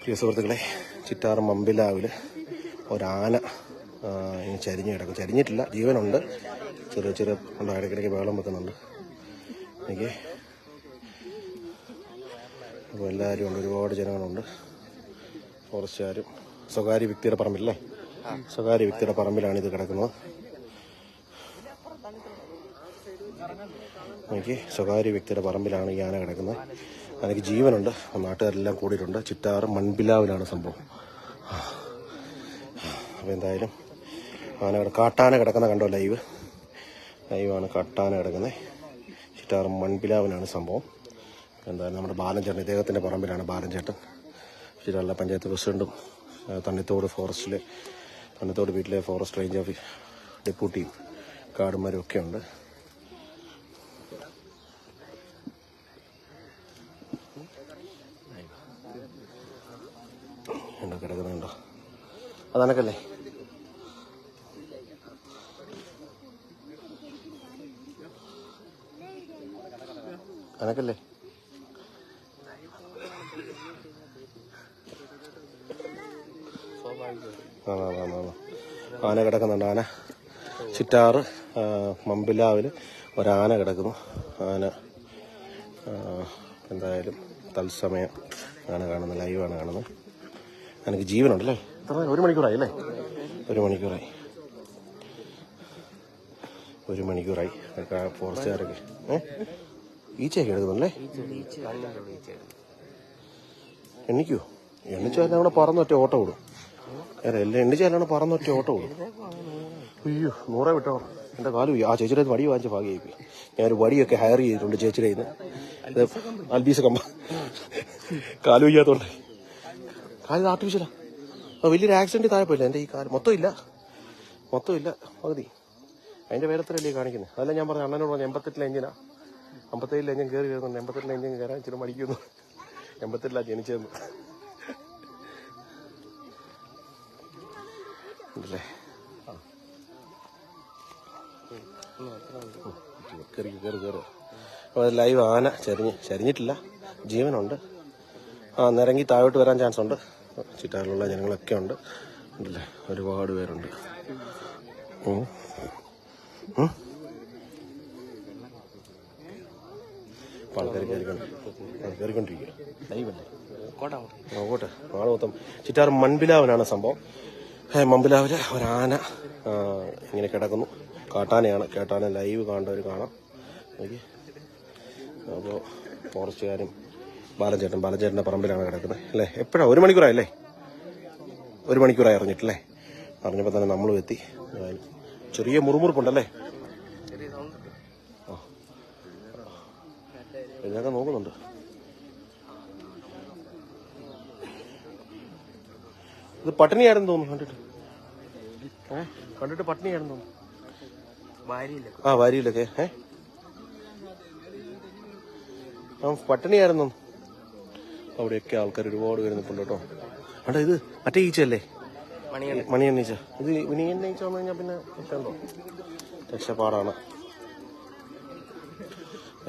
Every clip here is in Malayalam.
പ്രിയ സുഹൃത്തുക്കളെ, ചിറ്റാർ മമ്പിലാവിൽ ഒരാന ചരിഞ്ഞ് കിടക്കും. ചരിഞ്ഞിട്ടില്ല, ജീവനുണ്ട്. ചെറിയ ചെറിയ ഇടയ്ക്കിടയ്ക്ക് വെള്ളം വെക്കുന്നുണ്ട്. എനിക്ക് അപ്പോൾ എല്ലാവരും ഉണ്ട്, ഒരുപാട് ജനങ്ങളുണ്ട്. ഫോറസ്റ്റുകാരും സ്വകാര്യ വ്യക്തിയുടെ പറമ്പിലല്ലേ, സ്വകാര്യ വ്യക്തിയുടെ പറമ്പിലാണ് ഇത് കിടക്കുന്നത്. എനിക്ക് സ്വകാര്യ വ്യക്തിയുടെ പറമ്പിലാണ് ഈ ആന കിടക്കുന്നത്. എനിക്ക് ജീവനുണ്ട്. നാട്ടുകാരെല്ലാം കൂടിയിട്ടുണ്ട്. ചിറ്റാറ് മൺപിലാവിലാണ് സംഭവം. അപ്പോൾ എന്തായാലും കാട്ടാന കിടക്കുന്ന കണ്ടോ, ലൈവാണ് കാട്ടാന കിടക്കുന്നത്. ചിറ്റാറ് മൺപിലാവിലാണ് സംഭവം. എന്തായാലും നമ്മുടെ ബാലൻചേട്ടൻ, ഇദ്ദേഹത്തിൻ്റെ പറമ്പിലാണ് ബാലൻചേട്ടൻ. ചിറ്റാറിലെ പഞ്ചായത്ത് പ്രസിഡന്റും തണ്ണിത്തോട് ഫോറസ്റ്റിലെ തണ്ണിത്തോട് വീട്ടിലെ ഫോറസ്റ്റ് റേഞ്ച് ഓഫീസ് ഡെപ്യൂട്ടിയും കാടുമാരും ഒക്കെ ഉണ്ട്. കിടക്കുന്നുണ്ടോ? അതനക്കല്ലേ? അനക്കല്ലേ? ആന കിടക്കുന്നുണ്ട്. ആന ചിറ്റാറ് മമ്പിലാവിൽ ഒരാന കിടക്കുന്നു. ആന എന്തായാലും തത്സമയം ആണ് കാണുന്നത്, ലൈവാണ് കാണുന്നത്. എനിക്ക് ജീവനുണ്ടല്ലേ? എത്ര? 1 മണിക്കൂറായി അല്ലേ? 1 മണിക്കൂറായി. 1 മണിക്കൂറായി. ഫോറസ്റ്റുകാരൊക്കെ ഈച്ചയൊക്കെ എടുക്കുന്നുണ്ടല്ലേ? എണ്ണിക്കോ? എണ്ണിച്ചാലും അവിടെ പറന്നൊറ്റ ഓട്ടം വിടും. എല്ലാം എണ്ണിച്ചാലാണ് പറന്നൊറ്റ ഓട്ടം വിടും. അയ്യോ, 100 വിട്ടോ. എൻ്റെ കാല് പോയി. ആ ചേച്ചിയുടെ വടി വാങ്ങിച്ച ഭാഗ്യമായി പോയി. ഞാനൊരു വടിയൊക്കെ ഹയർ ചെയ്തിട്ടുണ്ട് ചേച്ചിയുടെ കയ്യിൽ നിന്ന്. അൽബീസ് കമ്പ കാല് വയ്യാത്തോണ്ട്. കാല് ആർട്ടിഫിഷ്യലാ. വലിയൊരു ആക്സിഡന്റ് താഴെപ്പോയില്ല എൻ്റെ ഈ കാല്. മൊത്തമില്ല പകുതി. അതിൻ്റെ വേരത്തിലല്ലേ കാണിക്കുന്നത്. അതല്ല ഞാൻ പറഞ്ഞു, അണ്ണനോട് പറഞ്ഞു 88 എഞ്ചിനാ. 57 എഞ്ചിൻ കയറി വരുന്നുണ്ട്. 88 എഞ്ചിൻ കയറാൻ ഇച്ചിരി മടിക്കുന്നു. 88 ജനിച്ചതെന്ന് അല്ലേ? കയറി. അപ്പോൾ ലൈവ് ആന ചരിഞ്ഞിട്ടില്ല, ജീവനുണ്ട്. നിരങ്ങി താഴോട്ട് വരാൻ ചാൻസ് ഉണ്ട്. ചിറ്റാറിലുള്ള ജനങ്ങളൊക്കെ ഉണ്ട് ഉണ്ടല്ലേ, ഒരുപാട് പേരുണ്ട്. ആൾക്കാർ കയറിക്കൊണ്ടിരിക്കുക. ലൈവല്ലേ? അങ്ങോട്ടെ നാളെ മൊത്തം ചിറ്റാർ മൺപിലാവിനാണ് സംഭവം. മൺപിലാവിൽ ഒരാന ഇങ്ങനെ കിടക്കുന്നു. കാട്ടാന ലൈവ് കാണേണ്ടവർ കാണാം. അപ്പോൾ ഫോറസ്റ്റുകാരും ബാലചേട്ടൻ്റെ പറമ്പിലാണ് കിടക്കുന്നത് അല്ലേ? എപ്പോഴാണ്? 1 മണിക്കൂറായല്ലേ? 1 മണിക്കൂറായി അറിഞ്ഞിട്ടല്ലേ? അറിഞ്ഞപ്പോൾ തന്നെ നമ്മളും എത്തി. ചെറിയ മുറുമുറുപ്പുണ്ടല്ലേ? ഇതിനൊക്കെ നോക്കുന്നുണ്ട്. ഇത് പട്ടിണിയായിരുന്നു തോന്നുന്നു. കണ്ടിട്ട് പട്ടിണിയായിരുന്നു തോന്നുന്നു. വാരിയിലൊക്കെ പട്ടിണിയായിരുന്നു. അവിടെയൊക്കെ ആൾക്കാർ ഒരുപാട് പേര് നിൽപ്പുണ്ട് കേട്ടോ. അവിടെ ഇത് മറ്റേ ഈച്ചയല്ലേ? മണിയണ്ണീച്ച. ഇത് മണിയണ്ണീച്ച വന്നു കഴിഞ്ഞാൽ പിന്നെ എന്തോ രക്ഷപ്പാടാണ്.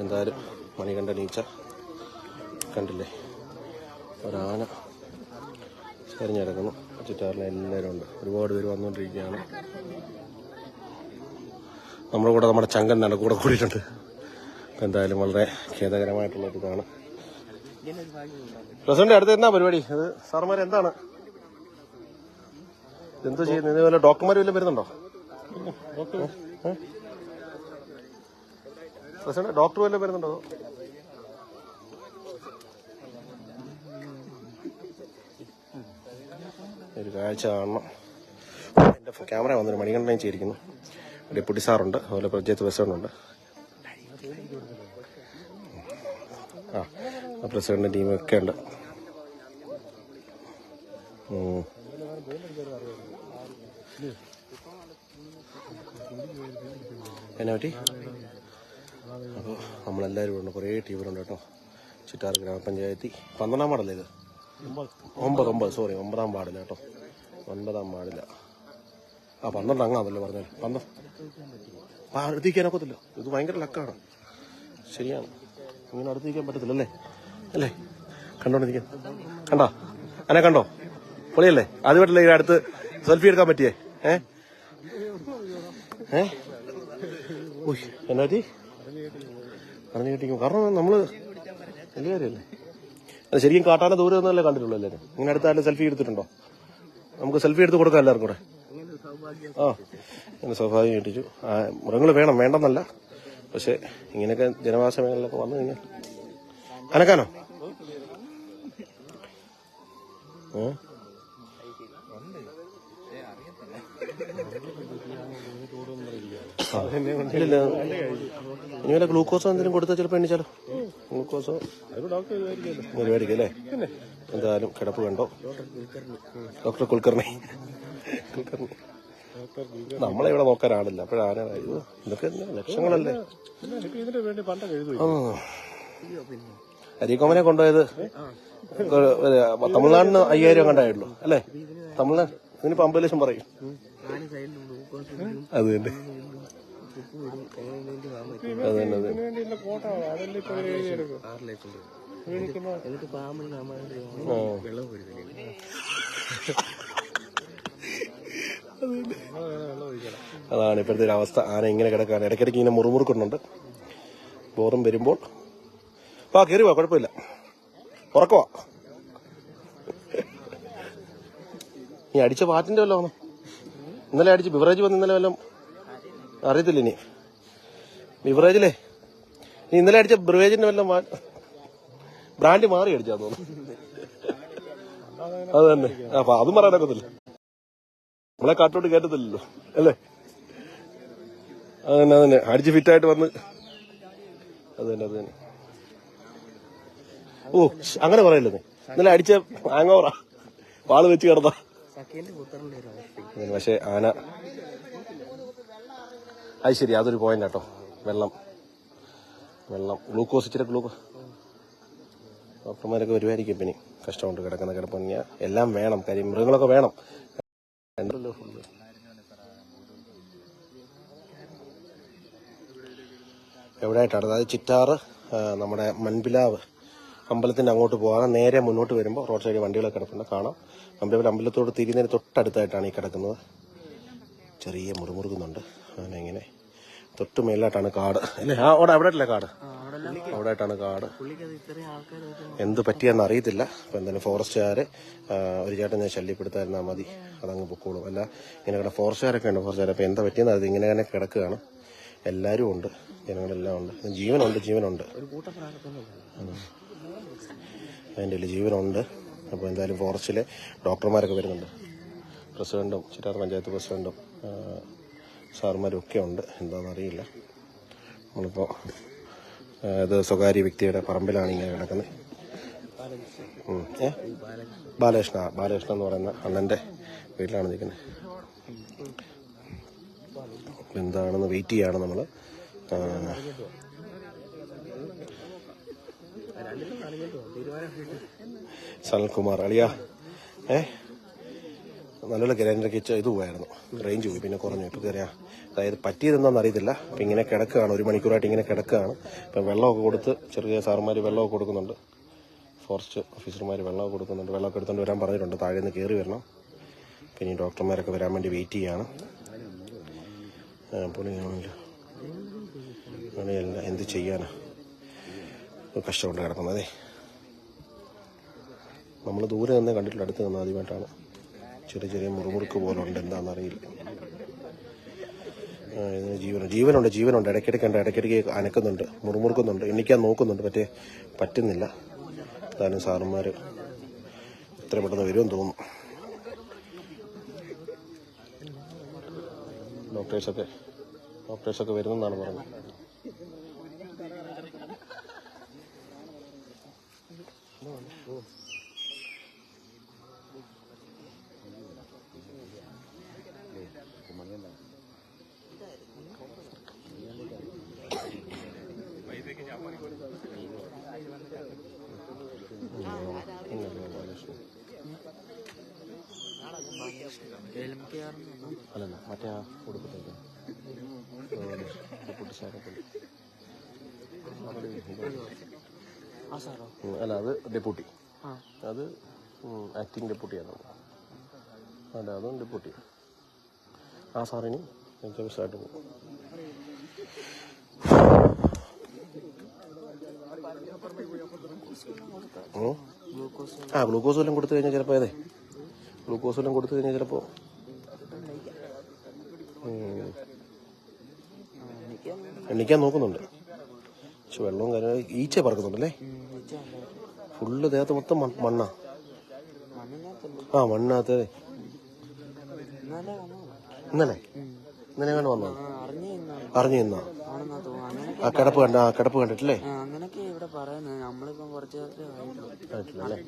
എന്തായാലും മണികണ്ഠ നീച്ച കണ്ടില്ലേ? ഒരാന ചരിഞ്ഞിടക്കുന്നു. ചുറ്റാറിലെ എല്ലാവരും ഉണ്ട്, ഒരുപാട് പേര് വന്നുകൊണ്ടിരിക്കുകയാണ്. നമ്മുടെ ചങ്കൻ കൂടെ കൂടിയിട്ടുണ്ട്. എന്തായാലും വളരെ ഖേദകരമായിട്ടുള്ള ഇതാണ്. പ്രസിഡന്റ്, അടുത്ത് എന്നാ പരിപാടി? അത് സാറുമാർ എന്താണ് എന്തോ ചെയ്യുന്നത്? ഇതേപോലെ ഡോക്ടർമാർ വല്ലതും വരുന്നുണ്ടോ? പ്രസിഡന്റ്, ഡോക്ടർ വല്ലതും വരുന്നുണ്ടോ? ഒരു കാഴ്ച കാണണം. എൻ്റെ ക്യാമറ വന്നൊരു മണികണ്ഠൻ ചെയ്തിരിക്കുന്നു. ഡെപ്യൂട്ടി സാറുണ്ട്, അതുപോലെ പഞ്ചായത്ത് പ്രസിഡന്റുണ്ട്. പ്രസിഡന്റ് ടീമൊക്കെ ഉണ്ട്. എന്നാ പറ്റി? അപ്പോൾ നമ്മളെല്ലാവരും ഉണ്ട്, കുറേ ടീമുകളുണ്ട് കേട്ടോ. ചിറ്റാർ ഗ്രാമപഞ്ചായത്തിൽ 12-ാം വാർഡല്ലേ ഇത്? 9 വാർഡില്ല കേട്ടോ, 9-ാം വാർഡില്ല. 12 അങ്ങാന്നല്ലോ പറഞ്ഞാൽ. 12 അടുത്തിരിക്കാനൊക്കത്തില്ല. ഇത് ഭയങ്കര ലക്കാണ്. ശരിയാണ്, ഇങ്ങനെ അടുത്തിരിക്കാൻ പറ്റത്തില്ലല്ലേ? കണ്ടോണ്ടിരിക്കും. കണ്ടോ അനെ കണ്ടോ? പൊളിയല്ലേ? ആദ്യമായിട്ടല്ലേ ഈ അടുത്ത് സെൽഫി എടുക്കാൻ പറ്റിയേ? എന്നാറ്റി പറഞ്ഞു കിട്ടിക്കും. കാരണം നമ്മള് വലിയ കാര്യമല്ലേ. അത് ശരിക്കും കാട്ടാന ദൂരെ ഒന്നല്ലേ കണ്ടിട്ടുള്ളൂ എല്ലാവരും. ഇങ്ങനെ അടുത്തായാലും സെൽഫി എടുത്തിട്ടുണ്ടോ? നമുക്ക് സെൽഫി എടുത്ത് കൊടുക്കാം എല്ലാവർക്കും കൂടെ. അങ്ങനെ സ്വാഭാവികം കിട്ടിച്ചു. മൃഗങ്ങൾ വേണം, വേണ്ടെന്നല്ല. പക്ഷെ ഇങ്ങനെയൊക്കെ ജനവാസ മേഖലയിലൊക്കെ വന്നു കഴിഞ്ഞാൽ അനക്കാനോ? ഇല്ല, ഇനി വല്ല ഗ്ലൂക്കോസോ എന്തെങ്കിലും കൊടുത്താൽ ചിലപ്പോൾ എണ്ണിച്ചാലോ? ഗ്ലൂക്കോസോ പരിപാടിക്കും അല്ലേ? എന്തായാലും കിടപ്പ് കണ്ടോ? ഡോക്ടർ കുൽക്കർണി നമ്മളെ ഇവിടെ നോക്കാനാണില്ല. അപ്പോഴാണ് ഇതൊക്കെ ലക്ഷങ്ങളല്ലേ. അരീക്കോമനെ കൊണ്ടുപോയത് തമിഴ്നാടിന് 5000 കണ്ടായുള്ളൂ അല്ലേ? തമിഴ്നാട് ഇതിനിപ്പോ 50 ലക്ഷം പറയും. അത് തന്നെ അതാണ് ഇപ്പോഴത്തെ ഒരു അവസ്ഥ. ആന ഇങ്ങനെ കിടക്കാണ്. ഇടയ്ക്കിടയ്ക്ക് ഇങ്ങനെ മുറുമുറുക്കുന്നുണ്ട്. ബോധം വരുമ്പോൾ കയറി പോവാ, കുഴപ്പമില്ല. ഉറക്കവാ. നീ അടിച്ച പാറ്റിന്റെ വല്ലതും ഇന്നലെ അടിച്ച് ബിവറേജ് വന്ന് ഇന്നലെ വല്ലതും അറിയത്തില്ല. ഇനി ബിവറേജിലേ നീ ഇന്നലെ അടിച്ച ബിവറേജിന്റെ വല്ലതും ബ്രാൻഡ് മാറി അടിച്ചാന്ന് തോന്നുന്നു. അത് തന്നെ. അപ്പൊ അതും പറയാനൊക്കത്തില്ല. നമ്മളെ കാട്ടോട്ട് കയറ്റത്തില്ലല്ലോ അല്ലേ? അത് തന്നെ അടിച്ച് ഫിറ്റായിട്ട് വന്ന്. അത് തന്നെ. ഓ അങ്ങനെ പറയല്ലേ. ഇന്നലെ അടിച്ച ഹാങ്ങോവറാ, വാള് വെച്ച് കിടന്ന. പക്ഷെ ആന അത് ശരി, അതൊരു പോയിന്റ് കേട്ടോ. വെള്ളം ഗ്ലൂക്കോസ്, ഇച്ചിരി ഗ്ലൂക്കോസ്. ഡോക്ടർമാരൊക്കെ വരുമായിരിക്കും. പിന്നെ കഷ്ടമുണ്ട് കിടക്കുന്ന കിടപ്പ. എല്ലാം വേണം, കാര്യം മൃഗങ്ങളൊക്കെ വേണം. എവിടെയായിട്ടാണ്? അതായത് ചിറ്റാറ് നമ്മുടെ മൺപിലാവ് അമ്പലത്തിന്റെ അങ്ങോട്ട് പോകാൻ നേരെ മുന്നോട്ട് വരുമ്പോൾ റോഡ് സൈഡിൽ വണ്ടികളൊക്കെ കിടപ്പുണ്ട്, കാണാം. അമ്പലത്തോട് തിരിയുന്നതിന് തൊട്ടടുത്തായിട്ടാണ് ഈ കിടക്കുന്നത്. ചെറിയ മുറുമുറുകുന്നുണ്ട്. അങ്ങനെ ഇങ്ങനെ തൊട്ട് മേലായിട്ടാണ് കാട് അല്ലേ? അവിടെ അല്ലേ കാട്? അവിടെ ആയിട്ടാണ് കാട്. എന്ത് പറ്റിയെന്ന് അറിയത്തില്ല. അപ്പൊ എന്തായാലും ഫോറസ്റ്റുകാര് ഒരു ചേട്ടൻ ഞാൻ ശല്യപ്പെടുത്തായിരുന്നാൽ മതി, അതങ്ങ് പൊക്കോളും. അല്ല ഇങ്ങനെ ഫോറസ്റ്റുകാരൊക്കെ ഉണ്ട്. ഫോറസ്റ്റുകാർ അപ്പൊ എന്താ പറ്റിയെന്ന് അത് ഇങ്ങനെ തന്നെ കിടക്കുകയാണ്. എല്ലാവരും ഉണ്ട്, ജനങ്ങളെല്ലാം ഉണ്ട്. ജീവനുണ്ട് അതിൻ്റെ ജീവനുണ്ട്. അപ്പോൾ എന്തായാലും ഫോറസ്റ്റിലെ ഡോക്ടർമാരൊക്കെ വരുന്നുണ്ട്. പ്രസിഡന്റും ചിറ്റാർ പഞ്ചായത്ത് പ്രസിഡന്റും സാറുമാരും ഒക്കെ ഉണ്ട്. എന്താണെന്നറിയില്ല. നമ്മളിപ്പോൾ ഇത് സ്വകാര്യ വ്യക്തിയുടെ പറമ്പിലാണ് ഇങ്ങനെ കിടക്കുന്നത്. ബാലകൃഷ്ണ എന്ന് പറയുന്ന അണ്ണന്റെ വീട്ടിലാണ് നിൽക്കുന്നത്. എന്താണെന്ന് വെയിറ്റ് ചെയ്യാണ് നമ്മള്. സനൽകുമാർ അളിയാ നല്ലപോലെ ഗ്രൈൻഡറൊക്കെ ഇത് പോയായിരുന്നു, റേഞ്ച് പോയി, പിന്നെ കുറഞ്ഞു. ഇപ്പം കയറിയാ അതായത് പറ്റിയതെന്താണെന്ന് അറിയത്തില്ല. അപ്പം ഇങ്ങനെ കിടക്കുകയാണ്, 1 മണിക്കൂറായിട്ട് ഇങ്ങനെ കിടക്കുകയാണ്. ഇപ്പം വെള്ളമൊക്കെ കൊടുത്ത് ചെറിയ സാറുമാർ വെള്ളമൊക്കെ കൊടുക്കുന്നുണ്ട്, ഫോറസ്റ്റ് ഓഫീസർമാർ വെള്ളമൊക്കെ കൊടുക്കുന്നുണ്ട്. വെള്ളമൊക്കെ എടുത്തുകൊണ്ട് വരാൻ പറഞ്ഞിട്ടുണ്ട്. താഴെ നിന്ന് കയറി വരണം. പിന്നെ ഈ ഡോക്ടർമാരൊക്കെ വരാൻ വേണ്ടി വെയിറ്റ് ചെയ്യാണ്. പൊളിയാണല്ലോ. അങ്ങനെയല്ല, എന്ത് ചെയ്യാനാ, കഷ്ടമുണ്ട് കിടക്കുന്നതേ. നമ്മൾ ദൂരെ നിന്ന് കണ്ടിട്ടില്ല, അടുത്ത് നിന്ന് ആദ്യമായിട്ടാണ്. ചെറിയ മുറുമുറുക്ക് പോലെ ഉണ്ട്, എന്താണെന്നറിയില്ല. ജീവനുണ്ട്. ഇടയ്ക്കിടയ്ക്ക് അനക്കുന്നുണ്ട്, മുറുമുറുക്കുന്നുണ്ട്, എണ്ണിക്കാൻ നോക്കുന്നുണ്ട്, പറ്റുന്നില്ല. എന്തായാലും സാറന്മാർ എത്ര പെട്ടെന്ന് വരുമെന്ന് തോന്നുന്നു. ഡോക്ടേഴ്സൊക്കെ വരുന്നെന്നാണ് പറഞ്ഞത്. അല്ലല്ല, മറ്റേ ആ കൊടുക്കത്തേക്ക് അല്ല, അത് ഡെപ്യൂട്ടി. അത് ആക്ടിങ് ഡെപ്യൂട്ടിയാണ്. അതെ, അതും ഡെപ്യൂട്ടി. ആ സാറിന് വിശദമായിട്ട് പോകും. ഗ്ലൂക്കോസ് വല്ലതും കൊടുത്തു കഴിഞ്ഞാൽ ചിലപ്പോൾ ഗ്ലൂക്കോസ് വല്ലതും കൊടുത്തു കഴിഞ്ഞാൽ ചിലപ്പോൾ എണ്ണിക്കാൻ നോക്കുന്നുണ്ട്. പക്ഷെ വെള്ളവും കാര്യങ്ങളും ഈച്ച പറക്കുന്നുണ്ടല്ലേ. ഫുള്ള് ദേഹത്ത് മൊത്തം മണ്ണാ. മണ്ണിനകത്ത് ഇന്നലെ കണ്ട് വന്നോ? അറിഞ്ഞു നിന്നോ? ആ കിടപ്പ് കണ്ടിട്ടില്ലേ? അങ്ങനൊക്കെ ഇവിടെ പറയുന്നത്. നമ്മളിപ്പം കുറച്ച് ആയിട്ടില്ലല്ലേ.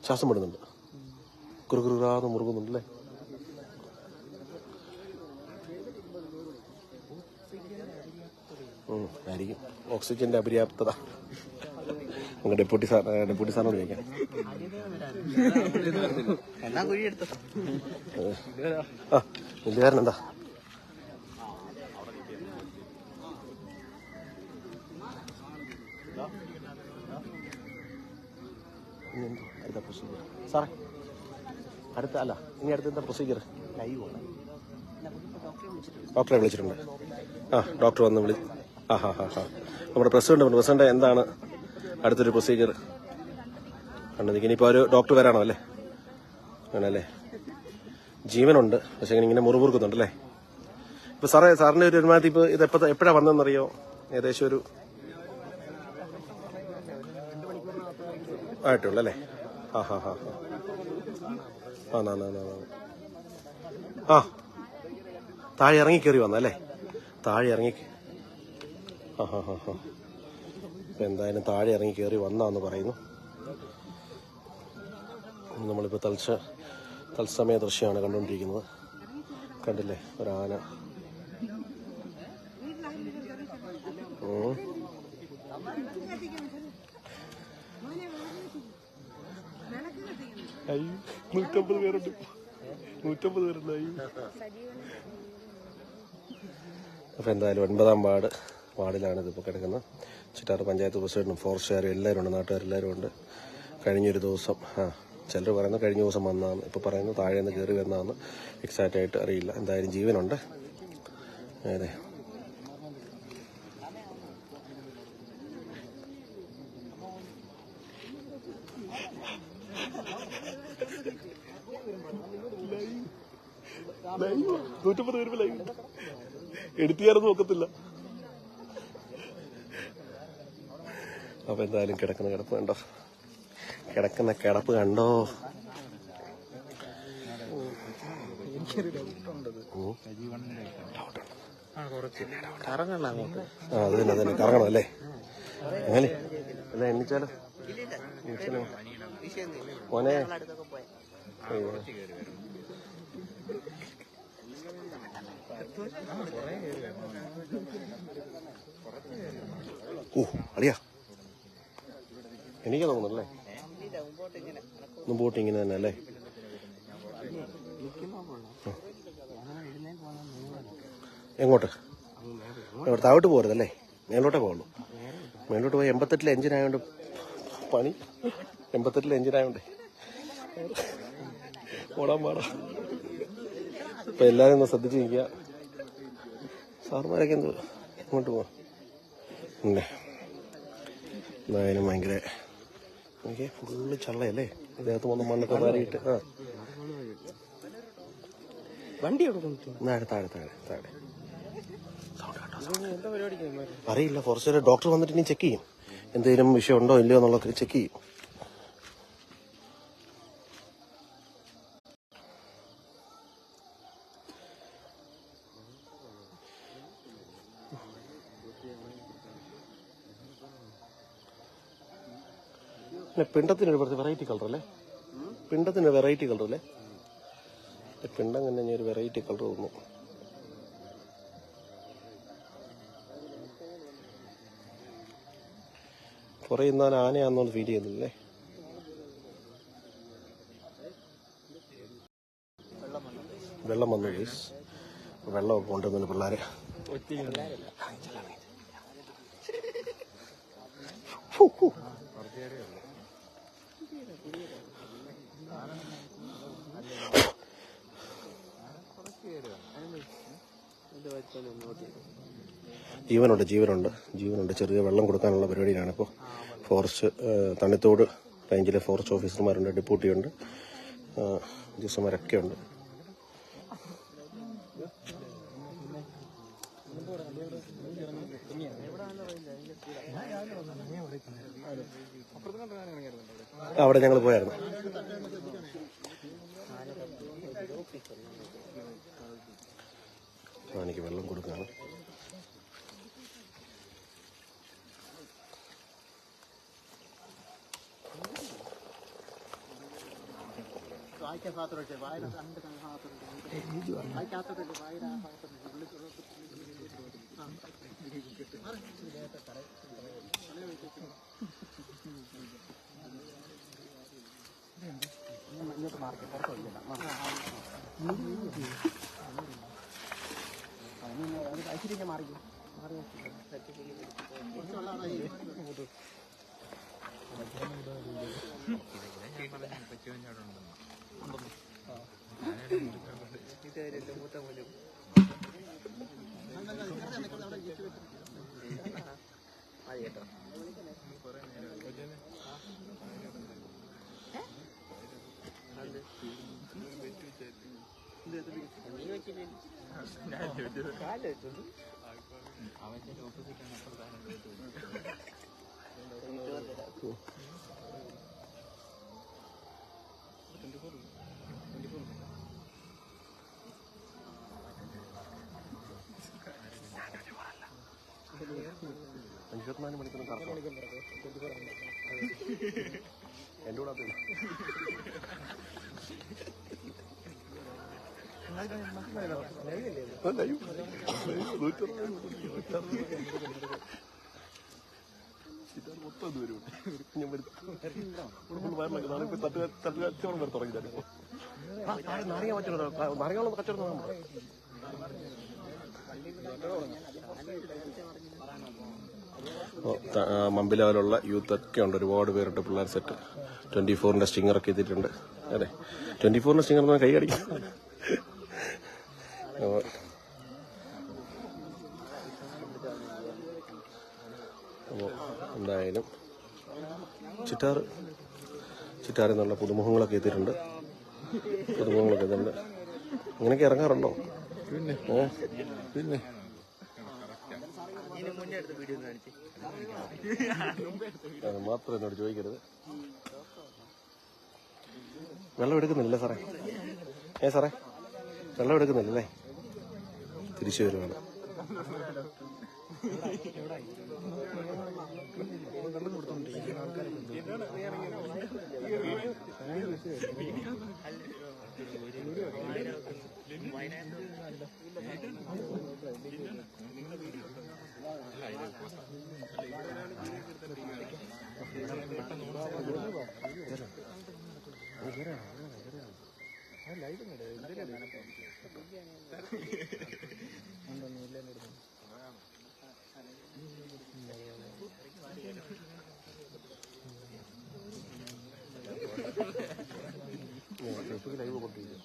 ശ്വാസം വിടുന്നുണ്ട്, കുറുകുറാന്ന് മുറുകുന്നുണ്ടല്ലേ. ആയിരിക്കും ഓക്സിജന്റെ അപര്യാപ്തത. നമുക്ക് ഡെപ്യൂട്ടി സാറിനോട് ചോദിക്കാം. നിന്റെ കാരണം എന്താ? സാറേ ഇനി അടുത്ത എന്താ പ്രൊസീജിയർ? ഡോക്ടറെ വിളിച്ചിട്ടുണ്ട്. ഡോക്ടർ വന്ന് നമ്മുടെ പ്രസിഡന്റ് എന്താണ് അടുത്തൊരു പ്രൊസീജിയർ കണ്ടത്? ഇനിയിപ്പോൾ ഒരു ഡോക്ടർ വരാണോ അല്ലേ? അങ്ങനല്ലേ. ജീവനുണ്ട്, പക്ഷെ ഇങ്ങനെ മുറിവുറുക്കുന്നുണ്ടല്ലേ. ഇപ്പൊ സാറിന്റെ ഒരു ഒരുമാതിരി ഇപ്പൊ ഇത് എപ്പോഴാണ് വന്നതെന്നറിയോ? ഏകദേശം ഒരു ആയിട്ടുള്ളല്ലേ. താഴെ ഇറങ്ങി കയറി വന്നല്ലേ. താഴെ ഇറങ്ങി എന്തായാലും താഴെ ഇറങ്ങി കയറി വന്നാന്ന് പറയുന്നു. നമ്മളിപ്പോൾ തത്സമയ ദൃശ്യമാണ് കണ്ടുകൊണ്ടിരിക്കുന്നത്. കണ്ടില്ലേ ഒരാന. അയ്യോ 150 പേരുണ്ട്. 150 പേരുണ്ട്. അപ്പോൾ എന്തായാലും 9-ാം വാർഡിലാണ് ഇതിപ്പോൾ കിടക്കുന്നത്. ചിറ്റാറ് പഞ്ചായത്ത് പ്രസിഡന്റും ഫോറസ്റ്റുകാരും എല്ലാവരും ഉണ്ട്, നാട്ടുകാരെല്ലാവരും ഉണ്ട്. കഴിഞ്ഞൊരു ദിവസം ചിലർ പറയുന്നത് കഴിഞ്ഞ ദിവസം വന്നതാണ്, ഇപ്പോൾ പറയുന്നത് താഴെ നിന്ന് കയറി വന്നതാണ്. എക്സാക്റ്റ് ആയിട്ട് അറിയില്ല. എന്തായാലും ജീവനുണ്ട്. അതെ, എടുത്തിയാരൊന്നും നോക്കത്തില്ല. അപ്പൊ എന്തായാലും കിടക്കുന്ന കിടപ്പ് കണ്ടോ? അത് തന്നെ കറങ്ങണം അല്ലേ? അങ്ങനെ അല്ല എണ്ണിച്ചാലോ മോനെ. അറിയാ എനിക്ക് തോന്നുന്നല്ലേ. മുമ്പോട്ട് ഇങ്ങനെ തന്നെ അല്ലേ? എങ്ങോട്ട്? താഴോട്ട് പോരുതല്ലേ, മേലോട്ടേ പോകുള്ളൂ. മേലോട്ട് പോയി 88-ലെ എഞ്ചിനായോണ്ട് പണി. 88-ലെ എഞ്ചിനായോണ്ടേ ഓടാൻ പാടാ. ഇപ്പൊ എല്ലാരും ഒന്ന് ശ്രദ്ധിച്ച് നിൽക്കുക. സാറുമാരൊക്കെ എന്ത് ഇങ്ങോട്ട് പോവാ. എന്തായാലും ഭയങ്കര ഫുള്ള് ചള്ളയല്ലേ. ഇദ്ദേഹത്ത് വന്ന് മണ്ണൊക്കെ മാറിയിട്ട് വണ്ടി താഴെ അറിയില്ല. ഫോറസ്റ്റ് ഡോക്ടർ വന്നിട്ട് ഇനി ചെക്ക് ചെയ്യും, എന്തെങ്കിലും വിഷയം ഉണ്ടോ ഇല്ലയോ എന്നുള്ളതൊക്കെ ചെക്ക് ചെയ്യും. പിണ്ടത്തിന് വെറൈറ്റി കളറല്ലേ? പിണ്ടത്തിന് വെറൈറ്റി കളറല്ലേ? പിണ്ടം തന്നെ ഒരു വെറൈറ്റി കളർ തോന്നുന്നു. കുറെ ഇന്നാൻ ആനയാന്നോന്ന് ഫീൽ ചെയ്യുന്നില്ലേ? വെള്ളം വന്നു ഗൈസ്. വെള്ളമൊക്കെ കൊണ്ടുവന്നു പിള്ളേർ. ജീവനുണ്ട്. ചെറിയ വെള്ളം കൊടുക്കാനുള്ള പരിപാടിയിലാണ് ഇപ്പോൾ. ഫോറസ്റ്റ് തണ്ണിത്തോട് റേഞ്ചിലെ ഫോറസ്റ്റ് ഓഫീസർമാരുണ്ട്, ഡെപ്യൂട്ടിയുണ്ട്, ഉദ്യോഗസ്ഥന്മാരൊക്കെ ഉണ്ട്. അവിടെ ഞങ്ങൾ പോയായിരുന്നു. എനിക്ക് വെള്ളം കൊടുക്കാണ്. എൻ്റെ കൂടെ മൊത്തം വരും. തട്ടുകച്ചവടം വരെ തുടങ്ങിയാലിപ്പോ നാരങ്ങ കച്ചവടം. മമ്പിലാവിലുള്ള യൂത്തൊക്കെ ഉണ്ട്, ഒരുപാട് പേരുണ്ട്. പിള്ളേർ സെറ്റ് 24-ന്റെ സ്റ്റിങ്ങറൊക്കെ എത്തിയിട്ടുണ്ട്. അതെ, 24-ന്റെ സ്റ്റിങ്ങർ കൈ അടിക്കും. അപ്പോൾ എന്തായാലും ചിറ്റാറിൽ നിന്നുള്ള പുതുമുഖങ്ങളൊക്കെ എത്തിയിട്ടുണ്ട്. ഇങ്ങനെയൊക്കെ ഇറങ്ങാറുണ്ടോ? പിന്നെ അത് മാത്രം എന്നോട് ചോദിക്കരുത്. വെള്ളം എടുക്കുന്നില്ല സാറേ? സാറേ വെള്ളം എടുക്കുന്നില്ലല്ലേ? തിരിച്ചു വരുവാണ്. ലൈവ് കൊണ്ടിരിക്കും.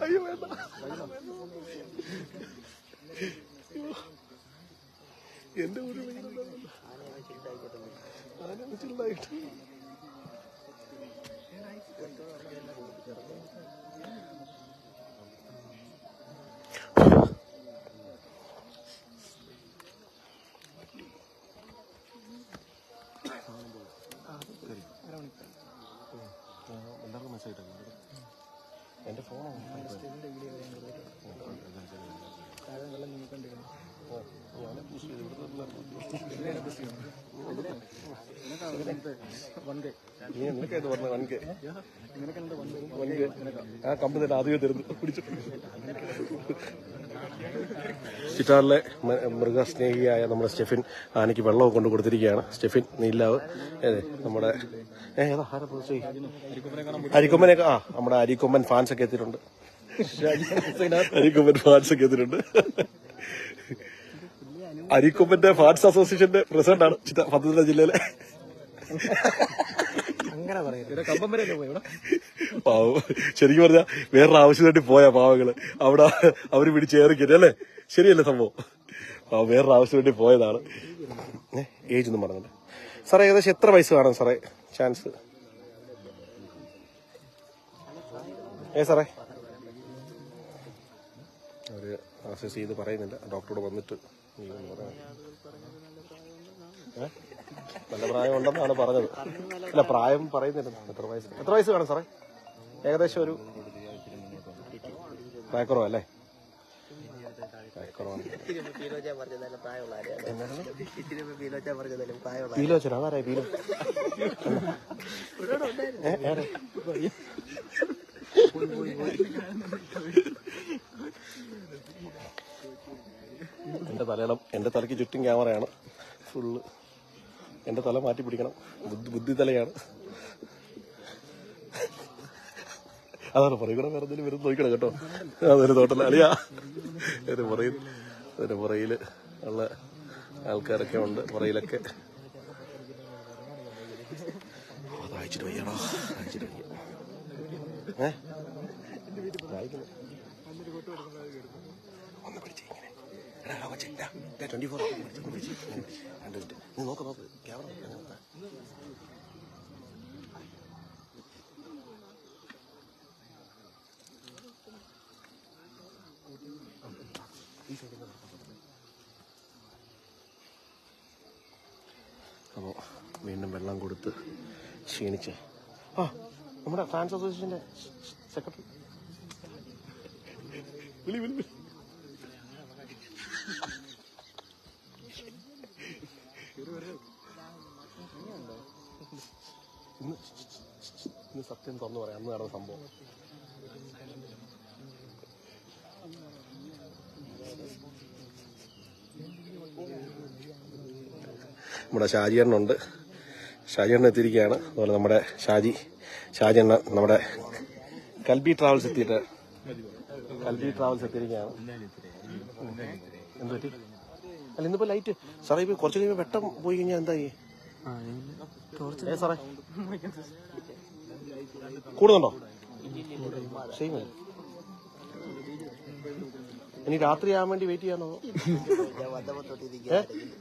അയ്യോ വേണ്ട. എന്റെ ഒരു ചില്ലായിട്ട് എല്ലാവർക്കും മെസ്സേജ് ഇട്ടു. എന്റെ ഫോണോ നിനക്കായിട്ട് പറഞ്ഞ 1K ആ കമ്പനി തന്നെ ആദ്യമേ തരുന്നു പിടിച്ചു. ചിറ്റാറിലെ മൃഗസ്നേഹിയായ നമ്മുടെ സ്റ്റെഫിൻ ആനയ്ക്ക് വെള്ളമൊക്കെ കൊണ്ട് കൊടുത്തിരിക്കുകയാണ്. സ്റ്റെഫിൻ നീലാവ് അതെ നമ്മുടെ ഏതാ അരിക്കൊമ്പനൊക്കെ നമ്മുടെ അരിക്കൊമ്പൻ ഫാൻസ് ഒക്കെ എത്തിയിട്ടുണ്ട്. അരിക്കൊമ്പൻ ഫാൻസ് ഒക്കെ എത്തിയിട്ടുണ്ട്. അരിക്കൊമ്പന്റെ ഫാൻസ് അസോസിയേഷന്റെ പ്രസിഡന്റാണ് പത്തനംതിട്ട ജില്ലയിലെ. പാവം ശരിക്കും പറഞ്ഞാ വേറൊരു ആവശ്യമായിട്ട് പോയാ പാവങ്ങള് അവിടെ അവര് പിടിച്ചേറിക്കരുത് അല്ലേ? ശരിയല്ലേ സംഭവം? വേറൊരു ആവശ്യമായിട്ട് പോയതാണ്. ഏജ് ഒന്നും പറഞ്ഞില്ല സാറേ. ഏകദേശം എത്ര വയസ്സ് കാണും സാറേ ചാൻസ്? സാറേ അവര് അസസ് ചെയ്ത് പറയുന്നില്ല. ഡോക്ടറോട് വന്നിട്ട് നല്ല പ്രായം ഉണ്ടെന്നാണ് പറഞ്ഞത്. അല്ല പ്രായം പറയുന്നില്ല. എത്ര വയസ്സ് കാണും സാറേ? ഏകദേശം ഒരു പ്രായക്കുറവല്ലേ? പീലോച്ചൻ അതാരാ പീലോ? എന്റെ തലയ്ക്ക് ചുറ്റും ക്യാമറയാണ് ഫുള്ള്. എന്റെ തല മാറ്റി പിടിക്കണം. ബുദ്ധി തലയാണ്. അതാണ് പറയുക. വേറെ എന്തെങ്കിലും വരും നോക്കണം കേട്ടോ. അതൊരു തോട്ടല്ല അളിയാ. അതിന്റെ പുറയില് ഉള്ള ആൾക്കാരൊക്കെ ഉണ്ട്. പുറയിലൊക്കെ അയച്ചിട്ട് വയ്യണോ? അയച്ചിട്ട് വയ്യ. ഒന്ന് പിടിച്ച് ഇങ്ങനെ 24 നോക്ക് ക്യാമറ. അപ്പോൾ വീണ്ടും വെള്ളം കൊടുത്ത് ക്ഷീണിച്ച് നമ്മുടെ ഫാൻസ് അസോസിയേഷന്റെ സെക്രട്ടറി വിളി ഇന്ന് സത്യം തുറന്നു പറയാം. അന്ന് നടന്ന സംഭവം. നമ്മുടെ ഷാജിയണ്ണുണ്ട്. ഷാജിയണ്ണ എത്തിയിരിക്കുകയാണ്. അതുപോലെ നമ്മുടെ ഷാജിയണ്ണ നമ്മുടെ കൽബി ട്രാവൽസ് എത്തിയിരിക്കുകയാണ്. എന്ത് പറ്റി? അല്ല ഇന്നിപ്പോ ലൈറ്റ് സാറേ ഇപ്പൊ കുറച്ച് കഴിയുമ്പോ വെട്ടം പോയി കഴിഞ്ഞാൽ എന്തായി സാറേ? കൂടുന്നുണ്ടോ? സെയിം. ഇനി രാത്രി ആവാൻ വേണ്ടി വെയിറ്റ് ചെയ്യാനോ?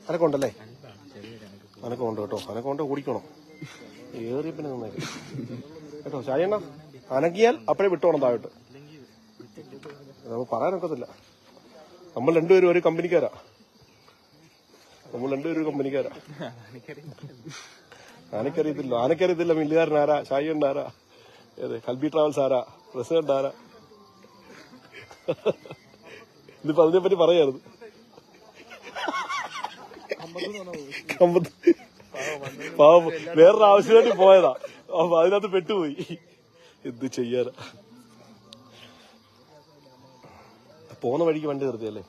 അനക്കുണ്ടല്ലേ? അനക്കുണ്ട് കേട്ടോ. അനക്കൊണ്ട് ഓടിക്കണം. ഏറിയ പിന്നെ നന്നായി കേട്ടോ. ഷാജിയണ്ണ അനക്കിയാൽ അപ്പഴേ വിട്ടോണം താഴോട്ട്. നമുക്ക് പറയാനൊക്കത്തില്ല. നമ്മൾ രണ്ടുപേരും ഒരു കമ്പനിക്കാരാ. ആനക്കറിയത്തില്ല മില്ലുകാരനാരാ, ഷാജിയണ്ണാരാ, കൽബി ട്രാവൽസ് ആരാ, പ്രസിഡന്റ് ആരാ. ഇതിപ്പോ അതിനെപ്പറ്റി പറയാറുണ്ട്. പാവം വേറൊരു ആവശ്യമായിട്ട് പോയതാ. അപ്പൊ അതിനകത്ത് പെട്ടുപോയി. എന്ത് ചെയ്യാനാ? പോകുന്ന വഴിക്ക് വണ്ടി നിർത്തിയല്ലേ?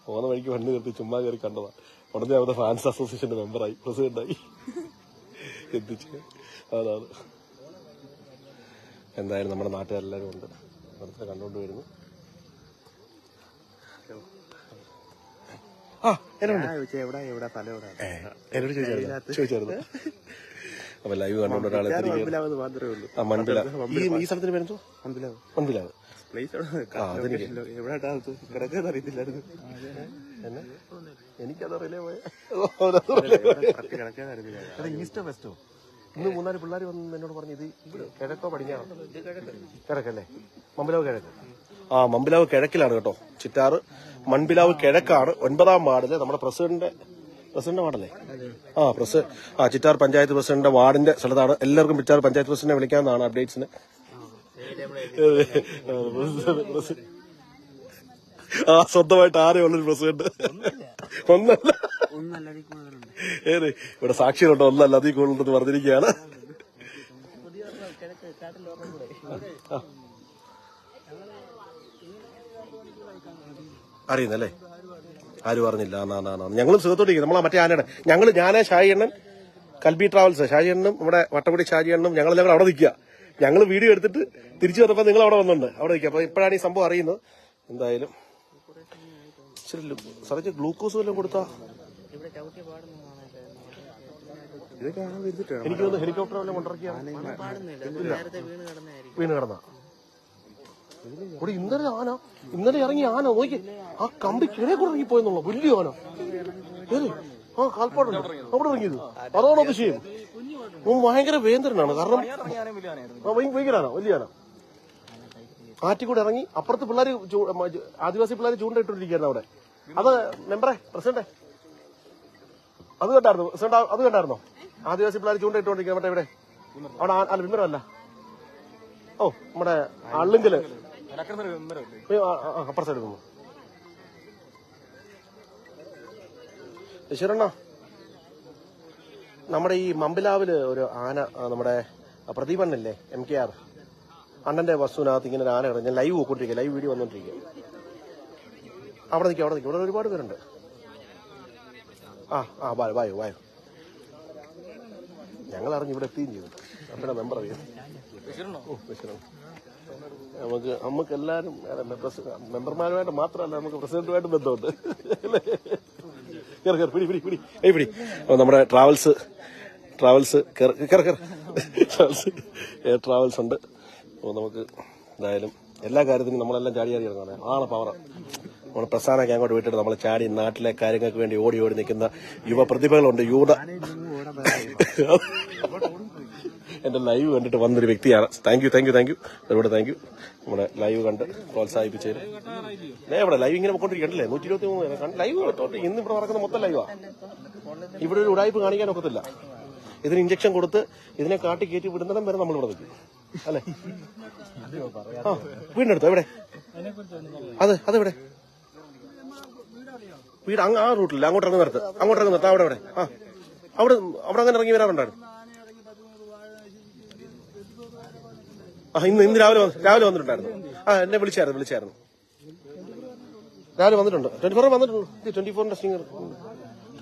പോകുന്ന വഴിക്ക് വണ്ടി നിർത്തി ചുമ്മാ കയറി കണ്ടതാ. ഉടനെ അവിടെ ഫാൻസ് അസോസിയേഷന്റെ മെമ്പറായി, പ്രസിഡന്റായി. എന്ത് ചെയ്യാൻ? അതാണ്. എന്തായാലും നമ്മുടെ നാട്ടുകാരെല്ലാവരും ഉണ്ട്. അടുത്ത കണ്ടുകൊണ്ട് വരുന്നു. ആ എന്നുണ്ട് എന്നോട് ചോദിച്ചായിരുന്നു. അപ്പൊ ലൈവ് കണ്ടുകൊണ്ട് ഒരാളെ ആ മൺപിലാവ്. ഈ സ്ഥലത്തിന് പേരെന്തോ? മൺപിലാവ്. എനിക്കതറിയില്ലേ ഈസ്റ്റോ വെസ്റ്റോ. ഇന്ന് 3-4 പിള്ളേർ വന്ന് എന്നോട് പറഞ്ഞു ഇത് കിഴക്കോ പടിഞ്ഞാറോ? കിഴക്കല്ലേ? മമ്പിലാവ് കിഴക്ക്. ആ മമ്പിലാവ് കിഴക്കിലാണ് കേട്ടോ. ചിറ്റാറ് മൺപിലാവ് കിഴക്കാണ്. 9ാം വാർഡില് നമ്മുടെ പ്രസിഡന്റ് വാർഡല്ലേ? ചിറ്റാർ പഞ്ചായത്ത് പ്രസിഡന്റിന്റെ വാർഡിന്റെ സ്ഥലത്താണ്. എല്ലാവർക്കും ചിറ്റാർ പഞ്ചായത്ത് പ്രസിഡന്റിനെ വിളിക്കാവുന്നതാണ് അപ്ഡേറ്റ്സിന്. സ്വന്തമായിട്ട് ആരേ ഉള്ളൊരു പ്രസിഡന്റ് ഒന്നല്ല. ഏത് ഇവിടെ സാക്ഷികളുണ്ടോ? ഒന്നല്ല അതീ കൂടുതലെന്ന് പറഞ്ഞിരിക്കുകയാണ്. അറിയുന്നല്ലേ? ആരും പറഞ്ഞില്ല. ഞങ്ങളും സുഖത്തോട്ടിരിക്കും. നമ്മളാ മറ്റേ ആനയുടെ ഞാനേ ഷാജിയണ്ണൻ കൽബി ട്രാവൽസ് ഷാജിയണ്ണനും നമ്മുടെ വട്ടപ്പടി ഷാജിയണ്ണനും ഞങ്ങൾ അവിടെ നിൽക്കുക. ഞങ്ങൾ വീഡിയോ എടുത്തിട്ട് തിരിച്ചു വന്നപ്പോൾ നിങ്ങൾ അവിടെ വന്നിട്ടുണ്ട്. അവിടെ നിൽക്കുക. അപ്പൊ ഇപ്പോഴാണ് ഈ സംഭവം അറിയുന്നത്. എന്തായാലും സാറേ ഗ്ലൂക്കോസ് വല്ലതും കൊടുത്താ? എനിക്ക് തോന്നുന്നു ഹെലികോപ്റ്റർ വല്ലതും കൊണ്ടിറക്കിയാണ് വീണ് കിടന്ന. ഇന്നലെ ഇറങ്ങിയ ആന നോക്കി ആ കമ്പി കിഴേ കൂടെ ഇറങ്ങിപ്പോയെന്നുള്ള വലിയ ആന. ആ കാൽപ്പാടുണ്ട് അവിടെ ഇറങ്ങിയത്. അതാണ് അതിശയം. ഭയങ്കര വേന്ദ്രനാണ്. കാരണം ഭയങ്കര വലിയ ആന ആറ്റിക്കൂടെ ഇറങ്ങി. അപ്പുറത്ത് പിള്ളേര് ആദിവാസി പിള്ളേര് ചൂണ്ടയിട്ടോണ്ടിരിക്കുകയായിരുന്നു അവിടെ. അത് മെമ്പറെ പ്രസിഡന്റ് അത് കണ്ടായിരുന്നു? അത് കണ്ടായിരുന്നോ? ആദിവാസി പിള്ളേർ ചൂണ്ടയിട്ടോണ്ടിരിക്കുക മറ്റേ ഇവിടെ അവിടെ. അല്ല വിമരമല്ല. ഓ നമ്മുടെ അള്ളുങ്കല് അപ്പുറ സൈഡ് നിന്നു. ശരണ നമ്മുടെ ഈ മമ്പിലാവില് ഒരു ആന, നമ്മുടെ പ്രദീപണ്ണല്ലേ MKR അണ്ണന്റെ വസ്തുവിനകത്ത് ഇങ്ങനെ ഒരു ആന കിടന്നു. ഞാൻ ലൈവ് പോയിക്കൊണ്ടിരിക്കുക, ലൈവ് വീഡിയോ വന്നോണ്ടിരിക്കുക. അവിടെ നിൽക്കുക. ഇവിടെ ഒരുപാട് പേരുണ്ട്. വായോ ഞങ്ങൾ അറിഞ്ഞ് ഇവിടെ എത്തുകയും ചെയ്തു. നമ്മുടെ മെമ്പർ അറിയാം. നമുക്ക് എല്ലാവരും മെമ്പർമാരുമായിട്ട് മാത്രമല്ല, നമുക്ക് പ്രസിഡന്റുമായിട്ട് ബന്ധമുണ്ട്. പിടി. നമ്മുടെ ട്രാവൽസ് ട്രാവൽസ് ഉണ്ട്. അപ്പോൾ നമുക്ക് എന്തായാലും എല്ലാ കാര്യത്തിനും നമ്മളെല്ലാം ചാടി ഇറങ്ങുന്നത് ആണ് പവർ. നമ്മൾ പ്രസ്ഥാനമൊക്കെ അങ്ങോട്ട് വിട്ടിട്ട് നമ്മൾ ചാടി നാട്ടിലെ കാര്യങ്ങൾക്ക് വേണ്ടി ഓടി നിൽക്കുന്ന യുവപ്രതിഭകളുണ്ട്. എന്റെ ലൈവ് കണ്ടിട്ട് വന്നൊരു വ്യക്തിയാണ്. Thank you. ഒരുപാട് താങ്ക് യു. നമ്മുടെ ലൈവ് കണ്ട് പ്രോത്സാഹിപ്പിച്ചതിന്. ഇവിടെ ലൈവ് ഇങ്ങനെ പോയിക്കൊണ്ടിരിക്കണ്ടല്ലേ? 123 ലൈവ് ഇന്ന് ഇവിടെ നടക്കുന്ന മൊത്തം ലൈവാ. ഇവിടെ ഒരു ഉടായ്പ കാണിക്കാൻ ഒക്കത്തില്ല. ഇതിന് ഇഞ്ചക്ഷൻ കൊടുത്ത് ഇതിനെ കാട്ടി കയറ്റി വിടുന്നിടം വരെ നമ്മളിവിടെ നിൽക്കും അല്ലേ? വീടിനടുത്തോ? എവിടെ? അതെവിടെ വീട്? ആ റൂട്ടില്ല. അങ്ങോട്ട് ഇറങ്ങി നിർത്ത്. അവിടെ അവിടെ അങ്ങനെ ഇറങ്ങി വരാറുണ്ടായിരുന്നു. ഇന്ന് രാവിലെ വന്നിട്ടുണ്ടായിരുന്നു. എന്നെ വിളിച്ചായിരുന്നു. രാവിലെ വന്നിട്ടുണ്ട്. 24 വന്നിട്ടുണ്ട്. 24 സ്റ്റിംഗർ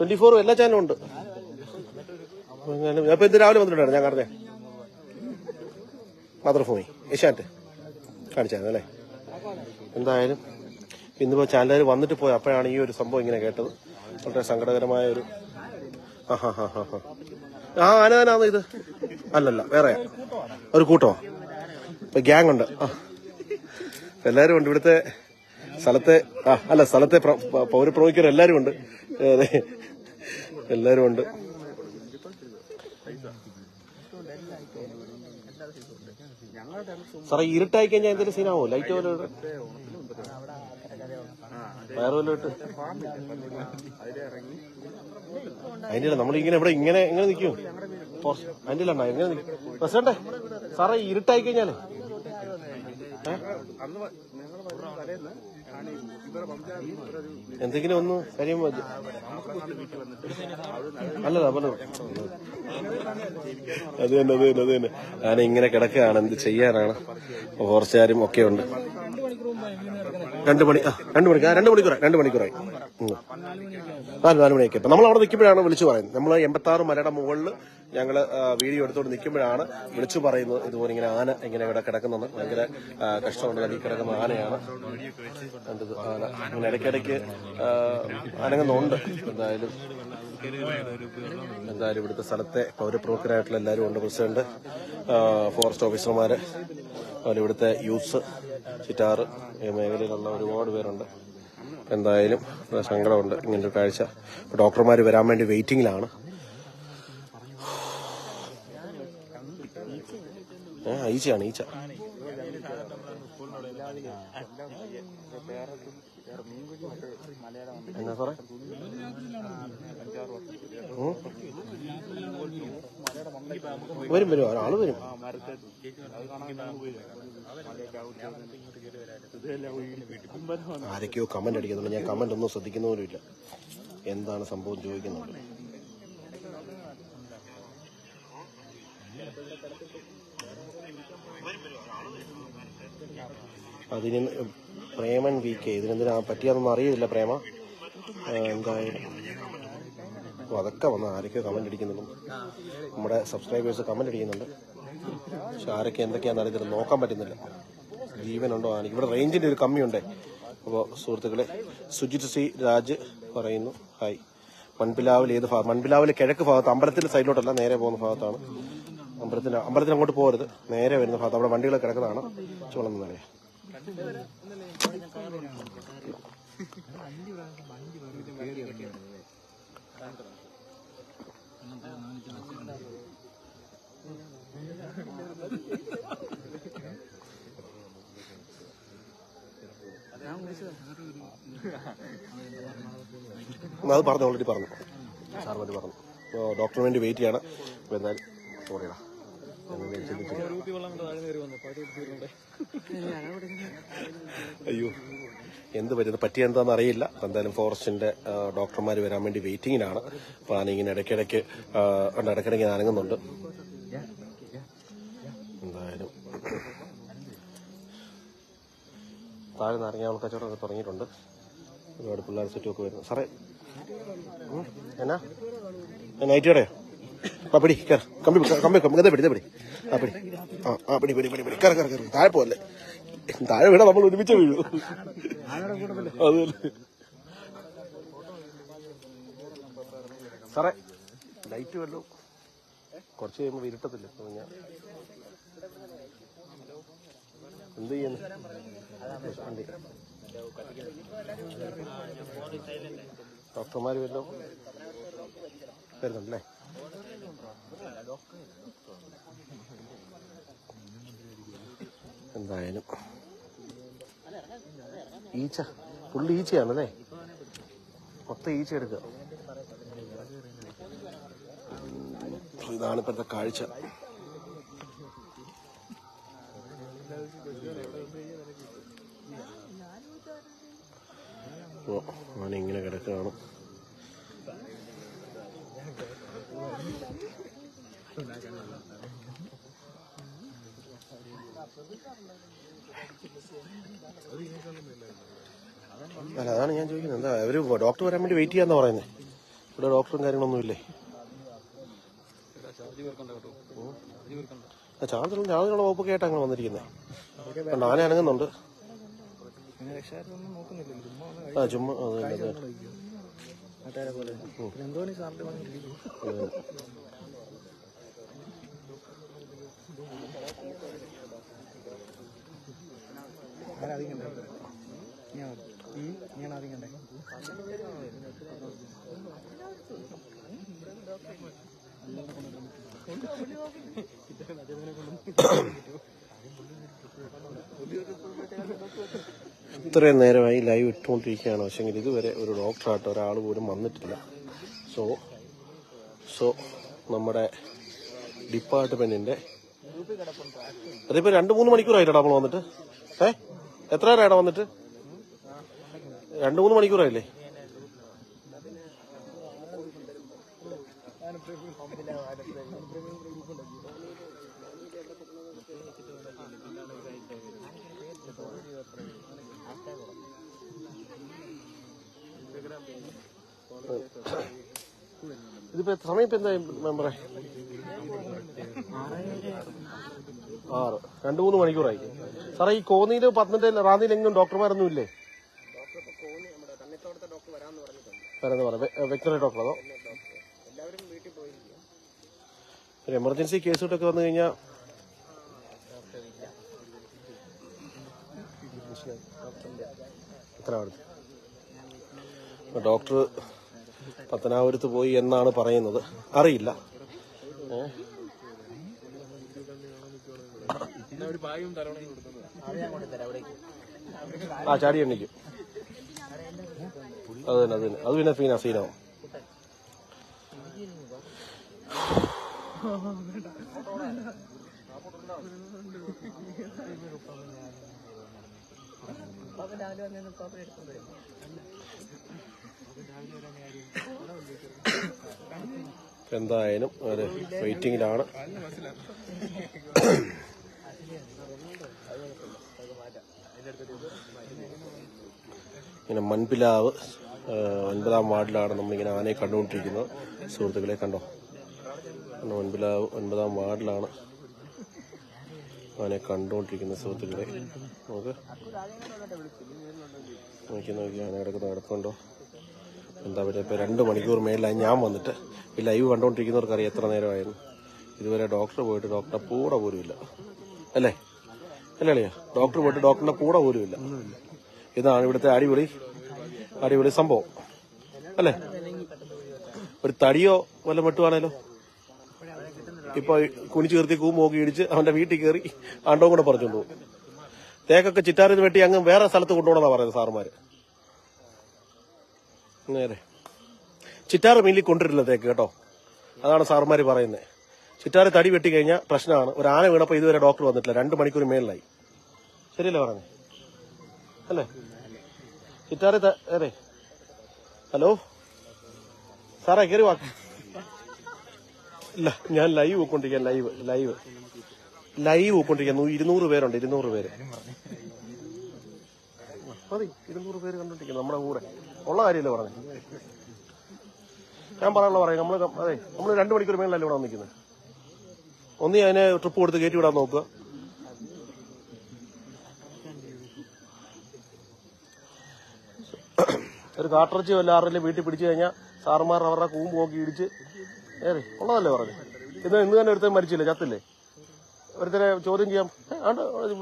24 എല്ലാ ചാനലും ഉണ്ട്. അപ്പൊ ഇന്ന് രാവിലെ വന്നിട്ടുണ്ടായിരുന്നു. ഞാൻ കാണുന്നേ മാതൃഭൂമി ഏഷ്യാനെറ്റ് കാണിച്ചായിരുന്നു അല്ലേ? എന്തായാലും ഇന്നിപ്പോ ചാനലുകാർ വന്നിട്ട് പോയി. അപ്പോഴാണ് ഈ ഒരു സംഭവം ഇങ്ങനെ കേട്ടത്. വളരെ സങ്കടകരമായ ഒരു ആനതാനാണ് ഇത്. അല്ലല്ല, വേറെ ഒരു കൂട്ടമോ? ഇപ്പൊ ഗ്യാങ് ഉണ്ട്. എല്ലാരും ഉണ്ട് ഇവിടുത്തെ സ്ഥലത്തെ പൗരപ്രമുഖർ എല്ലാരും ഉണ്ട്. എല്ലാരും ഉണ്ട്. സാറേ ഇരുട്ടായി കഴിഞ്ഞാൽ എന്തെങ്കിലും സീനാവോ? ലൈറ്റ് പോലെ വയറുപോലെ ഇട്ട് അതിന്റെ നമ്മളിങ്ങനെ ഇവിടെ ഇങ്ങനെ നിൽക്കും. അതിന്റെ അണ്ണ എങ്ങനെ നിൽക്കും പ്രസിഡന്റെ? സാറേ ഇരുട്ടായി കഴിഞ്ഞാലേ എന്തെങ്കിലും ഒന്ന് കാര്യം അല്ലല്ലോ അപ്പൊ അത് തന്നെ ഞാൻ ഇങ്ങനെ കിടക്കുകയാണ്. എന്ത് ചെയ്യാനാണ്? കുറച്ചുകാരും ഒക്കെ ഉണ്ട്. 2 മണിക്കൂറായി. 4 മണിയൊക്കെ. ഇപ്പം നമ്മൾ അവിടെ നിൽക്കുമ്പോഴാണ് വിളിച്ചു പറയുന്നത്. നമ്മൾ 86 മലയുടെ മുകളിൽ ഞങ്ങൾ വീഡിയോ എടുത്തുകൊണ്ട് നിൽക്കുമ്പോഴാണ് വിളിച്ചു പറയുന്നത് ഇതുപോലെ ഇങ്ങനെ ആന ഇങ്ങനെ ഇവിടെ കിടക്കുന്നത്. ഭയങ്കര കഷ്ടമുണ്ട്. നടി കിടക്കുന്ന ആനയാണ്. കണ്ടത് ആന ഇങ്ങനെ ഇടയ്ക്കിടയ്ക്ക് അനങ്ങുന്നുണ്ട്. എന്തായാലും ഇവിടുത്തെ സ്ഥലത്തെ പൗരപ്രമുഖരായിട്ടുള്ള എല്ലാവരും ഉണ്ട്. പ്രസിഡന്റ്, ഫോറസ്റ്റ് ഓഫീസർമാർ, അതുപോലെ ഇവിടുത്തെ യൂത്ത്സ്, ചിറ്റാറ് ഈ മേഖലയിലുള്ള ഒരുപാട് പേരുണ്ട്. എന്തായാലും സങ്കടമുണ്ട് ഇങ്ങനൊരു കാഴ്ച. ഡോക്ടർമാർ വരാൻ വേണ്ടി വെയിറ്റിംഗിലാണ്. ഈച്ചയാണ്, ഈച്ച. എന്നാ സാറേ? വരും ഒരാള് വരും. ആരൊക്കെയോ കമന്റ് അടിക്കുന്നുണ്ട്. ഞാൻ കമന്റ് ഒന്നും ശ്രദ്ധിക്കുന്ന പോലും ഇല്ല. എന്താണ് സംഭവം ചോദിക്കുന്നുണ്ട്. അതിന് പ്രേമൻ VK ഇതിനെന്തിനാ പറ്റിയാന്നൊന്നും അറിയില്ല പ്രേമ. എന്തായാലും അതൊക്കെ വന്ന് ആരൊക്കെയോ കമന്റ് അടിക്കുന്നുണ്ട്. നമ്മുടെ സബ്സ്ക്രൈബേഴ്സ് കമന്റ് അടിക്കുന്നുണ്ട്. പക്ഷെ ആരൊക്കെ എന്തൊക്കെയാണെന്ന് അറിയത്തില്ല, നോക്കാൻ പറ്റുന്നില്ല. ജീവനുണ്ടോ എനിക്ക് ഇവിടെ റേഞ്ചിന്റെ ഒരു കമ്മിയുണ്ടേ. അപ്പോൾ സുഹൃത്തുക്കളെ, സുജിത് സി രാജ് പറയുന്നു ഹായ്. മൺപിലാവിൽ ഏത് ഭാഗം? മൺപിലാവിലെ കിഴക്ക് ഭാഗത്ത്, അമ്പലത്തിന്റെ സൈഡിലോട്ടല്ല, നേരെ പോകുന്ന ഭാഗത്താണ്. അമ്പലത്തിന് അങ്ങോട്ട് പോകരുത്, നേരെ വരുന്ന ഭാഗത്ത് അവിടെ വണ്ടികൾ കിടക്കുന്നതാണ്. ചുളന്ന് നിറയെ അത് പറഞ്ഞു, ഓൾറെഡി പറഞ്ഞു, സാർ മതി പറഞ്ഞു. ഡോക്ടറിന് വേണ്ടി വെയിറ്റ് ചെയ്യാണ്. അപ്പോൾ എന്തായാലും സോറിയടാ. അയ്യോ, എന്ത് പറ്റിയത് എന്താണെന്ന് അറിയില്ല. എന്തായാലും ഫോറസ്റ്റിന്റെ ഡോക്ടർമാർ വരാൻ വേണ്ടി വെയിറ്റിങ്ങിനാണ്. അപ്പോൾ ആനിങ്ങനെ ഇടയ്ക്കിടയ്ക്ക് അനങ്ങുന്നുണ്ട്. എന്തായാലും താഴെ നാരങ്ങാവൾ കച്ചവടമൊക്കെ തുടങ്ങിയിട്ടുണ്ട്. ഒരുപാട് പിള്ളേർ സെറ്റുമൊക്കെ വരുന്നു. സാറേ എന്നാ നൈറ്റ് കടയോ? പിടി കമ്പി പിടി പിടി താഴെ പോലെ താഴെ വീടാ, നമ്മൾ ഒരുമിച്ച് വീഴൂ. അതുപോലെ സാറേ ലൈറ്റ് വല്ലോ കുറച്ച് കഴിയുമ്പോൾ ഇരുട്ടത്തില്ല. ഞാൻ എന്ത് ചെയ്യുന്നു? ഡോക്ടർമാർ വല്ലോ വരുന്നുണ്ടല്ലേ? എന്തായാലും ഈച്ച, ഫുള്ള് ഈച്ചയാണല്ലേ? മൊത്തം ഈച്ച എടുക്കുക. ഇതാണ് ഇപ്പോഴത്തെ കാഴ്ച. ഇങ്ങനെ കിടക്കുകയാണ്. അല്ല, അതാണ് ഞാൻ ചോദിക്കുന്നത്. എന്താ അവര് ഡോക്ടർ വരാൻ വേണ്ടി വെയിറ്റ് ചെയ്യാന്നാ പറയുന്നത്. ഇവിടെ ഡോക്ടറും കാര്യങ്ങളൊന്നും ഇല്ലേ? ചാർജിനുള്ള വകുപ്പൊക്കെ ആയിട്ട് അങ്ങനെ വന്നിരിക്കുന്നത്. ആന അനങ്ങുന്നുണ്ട്. ചുമ്മാ ഇത്രയും നേരമായി ലൈവ് ഇട്ടുകൊണ്ടിരിക്കുകയാണ്. പക്ഷെങ്കിൽ ഇതുവരെ ഒരു ഡോക്ടറായിട്ട് ഒരാൾ പോലും വന്നിട്ടില്ല. സോ നമ്മുടെ ഡിപ്പാർട്ട്മെന്റിന്റെ അതിപ്പോ 2-3 മണിക്കൂറായിട്ടാ നമ്മൾ വന്നിട്ട്. എത്ര നേരമായിട്ടാ വന്നിട്ട്? 2-3 മണിക്കൂറായില്ലേ? ഇതിപ്പോ സമയം ഇപ്പൊ എന്താ മെമ്പറെ? 6 2-3 മണിക്കൂറായി. സാറേ ഈ കോന്നിയില് പത്തനംതിട്ട റാന്നിയിൽ എങ്ങും ഡോക്ടർമാരൊന്നും ഇല്ലേ? വരാന്ന് പറയാം. വെറ്ററിനറി ഡോക്ടർ അതോ ഒരു എമർജൻസി കേസോട്ടൊക്കെ വന്നു കഴിഞ്ഞാൽ ഡോക്ടർ പത്തനാപുരത്ത് പോയി എന്നാണ് പറയുന്നത്, അറിയില്ല. ചാടി എണ്ണിക്കും. അത് തന്നെ അത് പിന്നെ സീനാവും. എന്തായാലും ഒരു വെയിറ്റിംഗിലാണ്. ഇങ്ങനെ മൺപിലാവ് 9-ാം വാർഡിലാണ് നമ്മളിങ്ങനെ ആനയെ കണ്ടുകൊണ്ടിരിക്കുന്നത്. സുഹൃത്തുക്കളെ കണ്ടോ, മൺപിലാവ് 9-ാം വാർഡിലാണ് ആനയെ കണ്ടുകൊണ്ടിരിക്കുന്നത് സുഹൃത്തുക്കളെ. നോക്കി ആന കിടക്കുന്നുണ്ടോ എന്താ പറയുക. ഇപ്പോൾ 2 മണിക്കൂർ മേളിലായി ഞാൻ വന്നിട്ട്. ഈ ലൈവ് കണ്ടുകൊണ്ടിരിക്കുന്നവർക്കറിയാം എത്ര നേരമായിരുന്നു. ഇതുവരെ ഡോക്ടർ പോയിട്ട് ഡോക്ടറുടെ കൂടെ പോലും ഇല്ല, അല്ലേ അല്ലേ? ഡോക്ടർ പോയിട്ട് ഡോക്ടറിന്റെ കൂടെ പോലും ഇല്ല. ഇതാണ് ഇവിടുത്തെ അടിപൊളി സംഭവം, അല്ലേ? ഒരു തടിയോ വല്ല മട്ടുവാണേലോ ഇപ്പൊ കുനിച്ചു നിർത്തി കൂമ്പോക്കി ഇടിച്ച് അവന്റെ വീട്ടിൽ കയറി ആണ്ടവും കൂടെ പറിച്ചോണ്ട് പോകും. തേക്കൊക്കെ ചിറ്റാറിന് വെട്ടി അങ്ങ് വേറെ സ്ഥലത്ത് കൊണ്ടുപോകണമെന്നാണ് പറയുന്നത് സാറുമാര്. നേരെ ചിറ്റാറ് മില്ലിൽ കൊണ്ടിരില്ല തേക്ക് കേട്ടോ, അതാണ് സാറുമാര് പറയുന്നത്. ചിറ്റാറ് തടി വെട്ടി കഴിഞ്ഞാൽ പ്രശ്നമാണ്. ഒരു ആന വീണപ്പോ ഇതുവരെ ഡോക്ടർ വന്നിട്ടില്ല. 2 മണിക്കൂർ മേളിലായി. ശരിയല്ലേ പറഞ്ഞേ, അല്ലേ? ചിറ്റാറ് അതെ. ഹലോ സാറേ, കയറി വാ. ഇല്ല, ഞാൻ ലൈവ് പോയിക്കൊണ്ടിരിക്കാൻ. ലൈവ് പോയിക്കൊണ്ടിരിക്കാൻ. 200 പേരുണ്ട്. 200 പേര് മതി. 200 പേര് കണ്ടോണ്ടിരിക്കുന്നു നമ്മുടെ കൂടെ. ഉള്ള കാര്യമല്ലേ പറഞ്ഞു. ഞാൻ പറയാനുള്ള പറയാം. നമ്മൾ 2 മണിക്കൂർ മേളിലല്ലേ ഇവിടെ നിൽക്കുന്നത്. ഒന്നീ അതിനെ ട്രിപ്പ് കൊടുത്ത് കയറ്റി വിടാൻ നോക്കുക. ഒരു കാട്ടിറച്ചി വല്ല ആരുടെയും വീട്ടിൽ പിടിച്ചു കഴിഞ്ഞാൽ സാറുമാർ അവരുടെ കൂമ്പ് നോക്കി ഇടിച്ച് ഉള്ളതല്ലേ പറഞ്ഞു. ഇന്ന് തന്നെ ഒരുത്തൻ മരിച്ചില്ലേ, ചത്തില്ലേ? ഒരുത്തനെ ചോദ്യം ചെയ്യാം,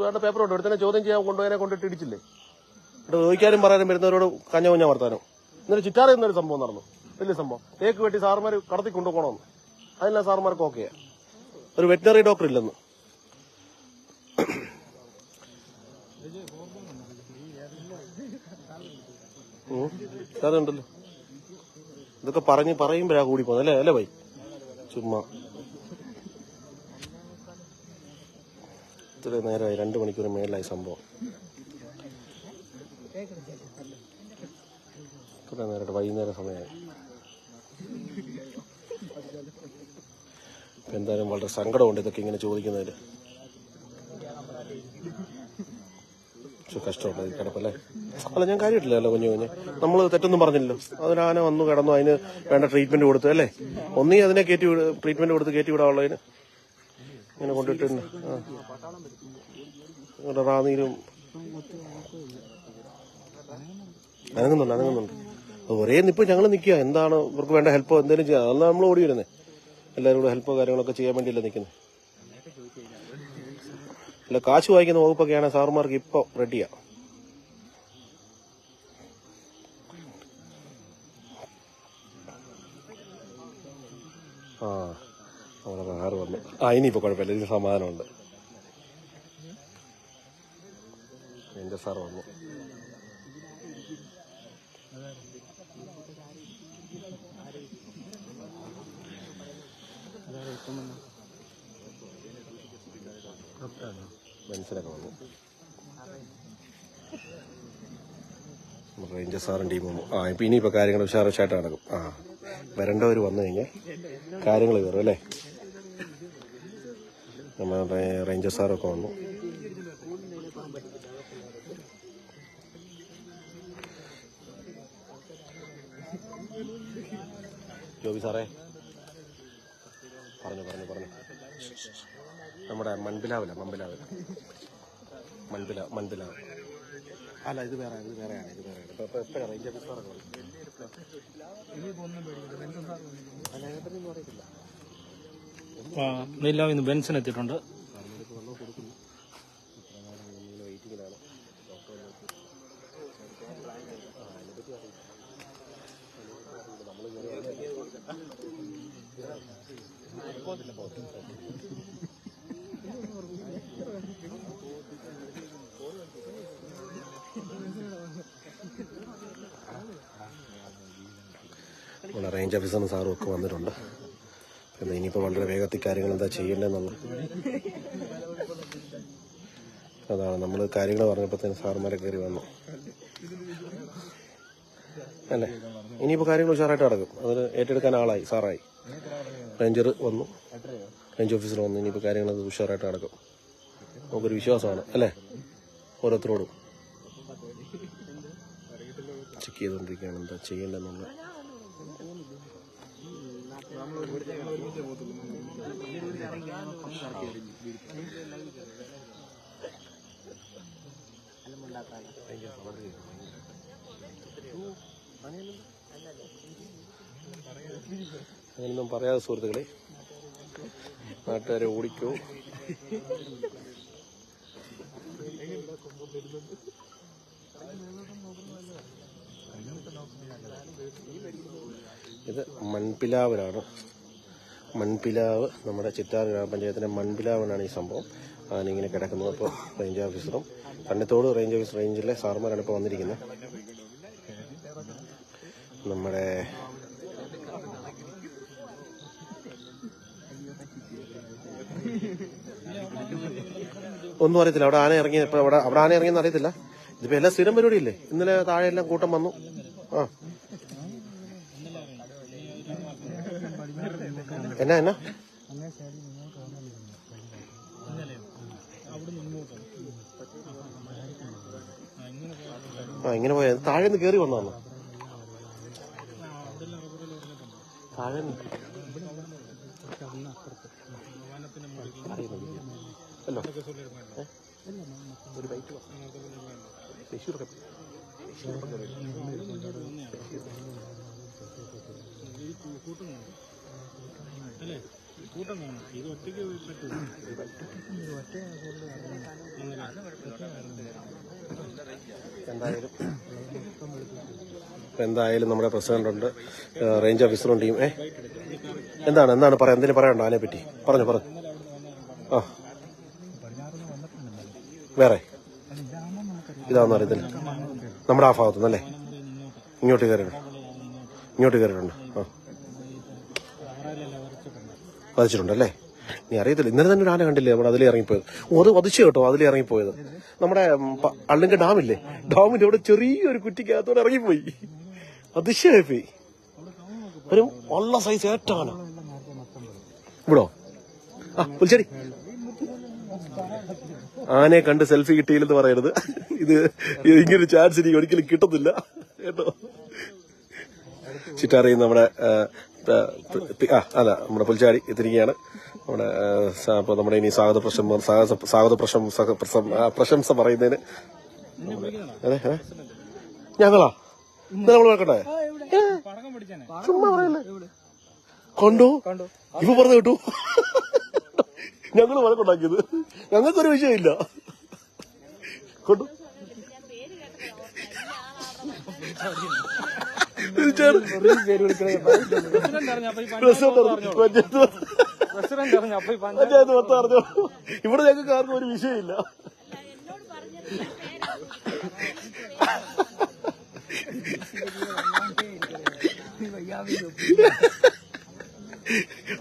വേണ്ട പേപ്പറുണ്ട്. ഒരുത്തനെ ചോദ്യം ചെയ്യാൻ കൊണ്ടുപോയതിനെ കൊണ്ടിട്ട് ഇടിച്ചില്ലേ? ഇവിടെ ചോദിക്കാനും പറയാനും വരുന്നവരോട് കഞ്ഞ വർത്താനം. ഇന്നലെ ചിറ്റാറ് എന്നൊരു സംഭവം നടന്നു, വലിയ സംഭവം. തേക്ക് വെട്ടി സാറുമാർ കടത്തി കൊണ്ടുപോകണമെന്ന്. അതിനെല്ലാം സാറുമാർക്ക് ഓക്കെയാ. ഒരു വെറ്റിനറി ഡോക്ടർ ഇല്ലെന്ന്. അതുണ്ടല്ലോ, ഇതൊക്കെ പറയുമ്പോഴാ കൂടി പോകുന്നത്, അല്ലേ ഭൈ? ചുമ്മാ ഇത്ര നേരമായി, 2 മണിക്കൂർ മേളിലായി സംഭവം. ഇത്ര നേരമായിട്ട് വൈകുന്നേരം സമയമായി. എന്തായാലും വളരെ സങ്കടമുണ്ട് ഇതൊക്കെ ഇങ്ങനെ ചോദിക്കുന്നതിൽ. കഷ്ടമുണ്ട് കിടപ്പല്ലേ? അല്ല, ഞാൻ കാര്യമില്ലല്ലോ കുഞ്ഞു. നമ്മൾ തെറ്റൊന്നും പറഞ്ഞില്ലല്ലോ. അതിനാന വന്നു കിടന്നു, അതിന് വേണ്ട ട്രീറ്റ്മെന്റ് കൊടുത്തു, അല്ലേ? ഒന്നീ അതിനെ ട്രീറ്റ്മെന്റ് കൊടുത്ത് കയറ്റി വിടാനുള്ളതിന് ഇങ്ങനെ കൊണ്ടിട്ടുണ്ട്. റാന്നിയിലും അനങ്ങുന്നുണ്ട്. ഒരേ നിപ്പ് ഞങ്ങൾ നിൽക്കുക. എന്താണ് ഇവർക്ക് വേണ്ട ഹെൽപ്പോ എന്തെങ്കിലും ചെയ്യാം, അതാണ് നമ്മൾ ഓടി വരുന്നത്. എല്ലാവരും കൂടെ ഹെൽപ്പോ കാര്യങ്ങളൊക്കെ ചെയ്യാൻ വേണ്ടിയല്ലേ നിൽക്കുന്നത്. അല്ല, കാശ് വാങ്ങിക്കുന്ന വകുപ്പൊക്കെയാണ് സാറുമാർക്ക് ഇപ്പൊ റെഡിയാ. നമ്മളെ ആറ് വന്നു. ഇനിയിപ്പോ കുഴപ്പമില്ല, ഇതിന് സമാധാനമുണ്ട്. എന്റെ സാർ വന്നു. മനസ്സിലൊക്കെ വന്നു. റേഞ്ചർ സാറും ടീമും. ഇപ്പൊ ഇനിയിപ്പോ കാര്യങ്ങൾ ഉഷാറായിട്ട് നടക്കും. വരേണ്ടവർ വന്നു കഴിഞ്ഞാൽ കാര്യങ്ങൾ കയറും, അല്ലേ? നമ്മുടെ റേഞ്ചർ സാറൊക്കെ വന്നു. ജോബി സാറേ പറഞ്ഞു നമ്മുടെ മൺപിലാവില്ല മൺപിലാവ് അല്ല ഇത് വേറെയാണ് ഇപ്പൊ എപ്പോഴാണ് റേഞ്ച് ഓഫീസറൊക്കെ അറിയത്തില്ല. എല്ലാം ഇന്ന് ബെൻസൺ എത്തിയിട്ടുണ്ട്. വെയിറ്റിങ്ങിലാണ്. നമ്മുടെ റേഞ്ച് ഓഫീസറും സാറും ഒക്കെ വന്നിട്ടുണ്ട്. പിന്നെ ഇനിയിപ്പോൾ വളരെ വേഗത്തിൽ കാര്യങ്ങൾ എന്താ ചെയ്യേണ്ടതെന്നുള്ളത് അതാണ്. നമ്മൾ കാര്യങ്ങൾ പറഞ്ഞപ്പോഴത്തേന് സാറുമാരെ കയറി വന്നു അല്ലേ. ഇനിയിപ്പോൾ കാര്യങ്ങൾ ഉഷാറായിട്ട് നടക്കും. അതിന് ഏറ്റെടുക്കാൻ ആളായി, സാറായി, റേഞ്ചർ വന്നു, റേഞ്ച് ഓഫീസർ വന്നു. ഇനിയിപ്പോൾ കാര്യങ്ങൾ അത് ഉഷാറായിട്ട് നടക്കും. നമുക്കൊരു വിശ്വാസമാണ് അല്ലേ. ഓരോരുത്തരോടും ചെക്ക് ചെയ്തുകൊണ്ടിരിക്കുകയാണ് എന്താ ചെയ്യേണ്ടതെന്നുള്ളത്. അങ്ങനൊന്നും പറയാതെ സുഹൃത്തുക്കളെ, നാട്ടുകാരെ ഓടിക്കോ. ഇത് മൺപിലാവിലാണ്. മൺപിലാവ് നമ്മുടെ ചിറ്റാർ ഗ്രാമപഞ്ചായത്തിൻ്റെ മൺപിലാവിനാണ് ഈ സംഭവം. അതിനിങ്ങനെ കിടക്കുന്നത്. അപ്പോൾ റേഞ്ച് ഓഫീസറും കണ്ണത്തോട് റേഞ്ചിലെ സാറുമാരാണ് ഇപ്പോൾ വന്നിരിക്കുന്നത്. നമ്മുടെ ഒന്നും അറിയത്തില്ല. അവിടെ ആന ഇറങ്ങി, ഇപ്പോൾ അവിടെ ആന ഇറങ്ങിയെന്ന് അറിയത്തില്ല. ഇതിപ്പോൾ എല്ലാം സ്ഥിരം പരിപാടിയില്ലേ. ഇന്നലെ താഴെ എല്ലാം കൂട്ടം വന്നു. എന്നാ ഇങ്ങനെ പോയത് താഴെ നിന്ന് കയറി വന്നാണ്. താഴെ അല്ലോ ഒരു ബൈക്ക് കൂട്ടം കാണും. ഇത് ഒറ്റയ്ക്ക് എന്തായാലും നമ്മുടെ പ്രസിഡന്റ് ഉണ്ട്, റേഞ്ച് ഓഫീസറും ടീം. എന്താണ് പറയാം, എന്തെങ്കിലും പറയാനുണ്ടോ അതിനെ പറ്റി? പറഞ്ഞു. ആ വേറെ ഇതാണെന്ന് അറിയത്തില്ല. നമ്മുടെ ആ ഭാഗത്തുനിന്നല്ലേ ഇങ്ങോട്ട് കയറിയിട്ടുണ്ട്. വധിച്ചിട്ടുണ്ടല്ലേ. നീ അറിയത്തില്ല. ഇന്നലെ തന്നെ ഒരു ആന കണ്ടില്ലേ നമ്മുടെ അതിലേ ഇറങ്ങിപ്പോയത്. അത് വധിച്ചു കേട്ടോ. അതിലേ ഇറങ്ങിപ്പോയത് നമ്മുടെ അള്ളിങ്ക ഡാമില്ലേ, ഡാമിന്റെ അവിടെ ചെറിയൊരു കുറ്റിക്കകത്തോടെ ഇറങ്ങിപ്പോയി. അതിശയപ്പോയി. ഒരു നല്ല സൈസ് ഏറ്റാന ഇവിടോ. പുൽച്ചേരി ആനയെ കണ്ട് സെൽഫി കിട്ടിയില്ലെന്ന് പറയരുത്. ഇത് ഇങ്ങനൊരു ചാൻസ് എനിക്ക് ഒരിക്കലും കിട്ടത്തില്ല കേട്ടോ. ചിറ്റാറിയും നമ്മുടെ നമ്മുടെ പുൽച്ചാടി എത്തിരിക്കുകയാണ്. നമ്മുടെ ഇനി പ്രശംസ പറയുന്നതിന് ഞങ്ങളാ നമ്മൾ നോക്കട്ടെ. ചുമ്മാ പറയല്ലേ. കണ്ടോ ഇപ്പൊ പറഞ്ഞു കേട്ടു. ഞങ്ങൾ വഴക്കുണ്ടാക്കിയത്. ഞങ്ങൾക്കൊരു വിഷയമില്ല. കൊണ്ടു പഞ്ചായത്ത് മൊത്തം അറിഞ്ഞോ. ഇവിടെ ഞങ്ങൾക്ക് ആർക്കും ഒരു വിഷയമില്ല.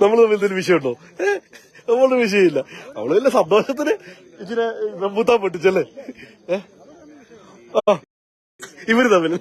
നമ്മൾ തമ്മിൽ എന്തെങ്കിലും വിഷയമുണ്ടോ? നമ്മളുടെ വിഷയമില്ല. നമ്മള് വല്ല സന്തോഷത്തിന് ഇച്ചിരി റംബൂട്ടാൻ പൊട്ടിച്ചല്ലേ ഇവര് തമ്മിൽ.